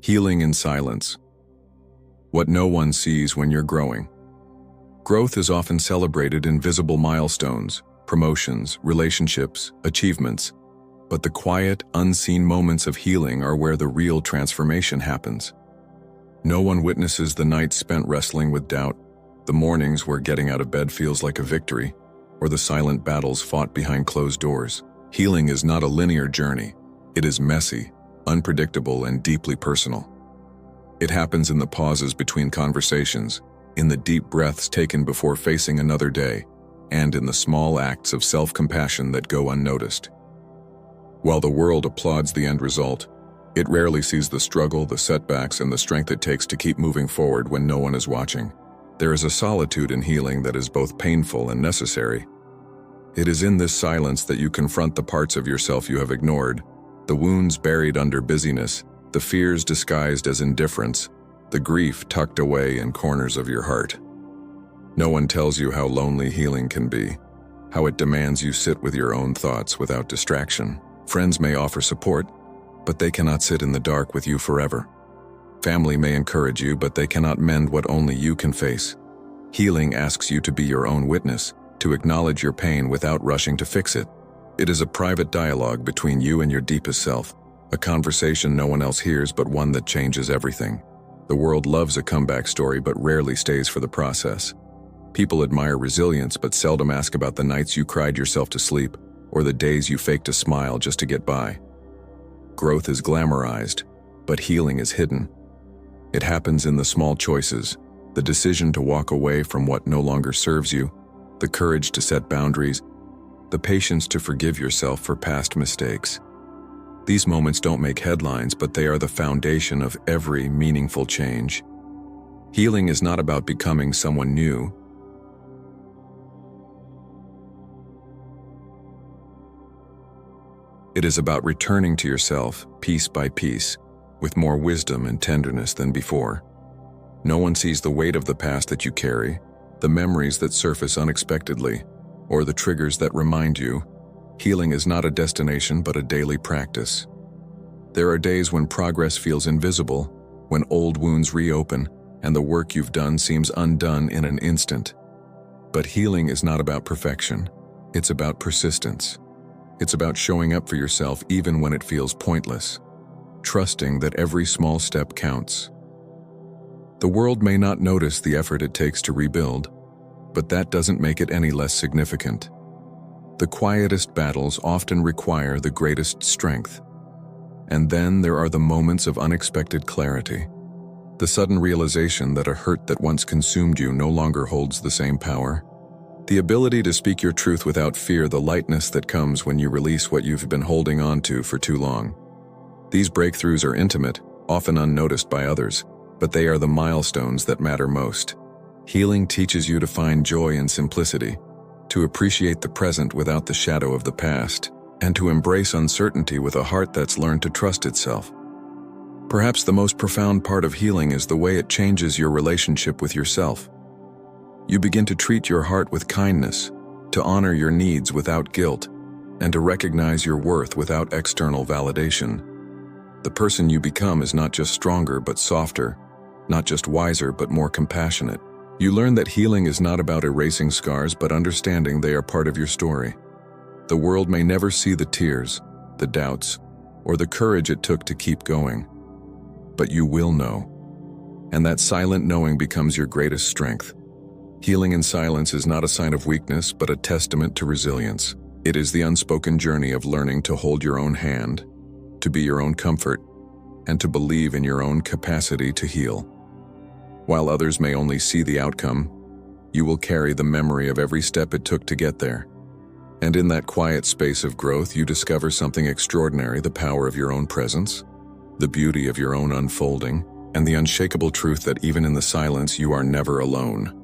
Healing in silence. What no one sees when you're growing. Growth is often celebrated in visible milestones, promotions, relationships, achievements. But the quiet, unseen moments of healing are where the real transformation happens. No one witnesses the nights spent wrestling with doubt, the mornings where getting out of bed feels like a victory, or the silent battles fought behind closed doors. Healing is not a linear journey. It is messy, unpredictable, and deeply personal. It happens in the pauses between conversations, in the deep breaths taken before facing another day, and in the small acts of self-compassion that go unnoticed. While the world applauds the end result, it rarely sees the struggle, the setbacks, and the strength it takes to keep moving forward when no one is watching. There is a solitude in healing that is both painful and necessary. It is in this silence that you confront the parts of yourself you have ignored, the wounds buried under busyness, the fears disguised as indifference, the grief tucked away in corners of your heart. No one tells you how lonely healing can be, how it demands you sit with your own thoughts without distraction. Friends may offer support, but they cannot sit in the dark with you forever. Family may encourage you, but they cannot mend what only you can face. Healing asks you to be your own witness, to acknowledge your pain without rushing to fix it. It is a private dialogue between you and your deepest self, a conversation no one else hears but one that changes everything. The world loves a comeback story but rarely stays for the process. People admire resilience but seldom ask about the nights you cried yourself to sleep or the days you faked a smile just to get by. Growth is glamorized, but healing is hidden. It happens in the small choices, the decision to walk away from what no longer serves you, the courage to set boundaries, the patience to forgive yourself for past mistakes. These moments don't make headlines, but they are the foundation of every meaningful change. Healing is not about becoming someone new. It is about returning to yourself, piece by piece, with more wisdom and tenderness than before. No one sees the weight of the past that you carry, the memories that surface unexpectedly, or the triggers that remind you. Healing is not a destination but a daily practice. There are days when progress feels invisible, when old wounds reopen, and the work you've done seems undone in an instant. But healing is not about perfection. It's about persistence. It's about showing up for yourself even when it feels pointless, trusting that every small step counts. The world may not notice the effort it takes to rebuild, but that doesn't make it any less significant. The quietest battles often require the greatest strength. And then there are the moments of unexpected clarity. The sudden realization that a hurt that once consumed you no longer holds the same power. The ability to speak your truth without fear, the lightness that comes when you release what you've been holding on to for too long. These breakthroughs are intimate, often unnoticed by others, but they are the milestones that matter most. Healing teaches you to find joy in simplicity, to appreciate the present without the shadow of the past, and to embrace uncertainty with a heart that's learned to trust itself. Perhaps the most profound part of healing is the way it changes your relationship with yourself. You begin to treat your heart with kindness, to honor your needs without guilt, and to recognize your worth without external validation. The person you become is not just stronger but softer, not just wiser but more compassionate. You learn that healing is not about erasing scars but understanding they are part of your story. The world may never see the tears, the doubts, or the courage it took to keep going. But you will know. And that silent knowing becomes your greatest strength. Healing in silence is not a sign of weakness but a testament to resilience. It is the unspoken journey of learning to hold your own hand, to be your own comfort, and to believe in your own capacity to heal. While others may only see the outcome, you will carry the memory of every step it took to get there. And in that quiet space of growth, you discover something extraordinary: the power of your own presence, the beauty of your own unfolding, and the unshakable truth that even in the silence you are never alone.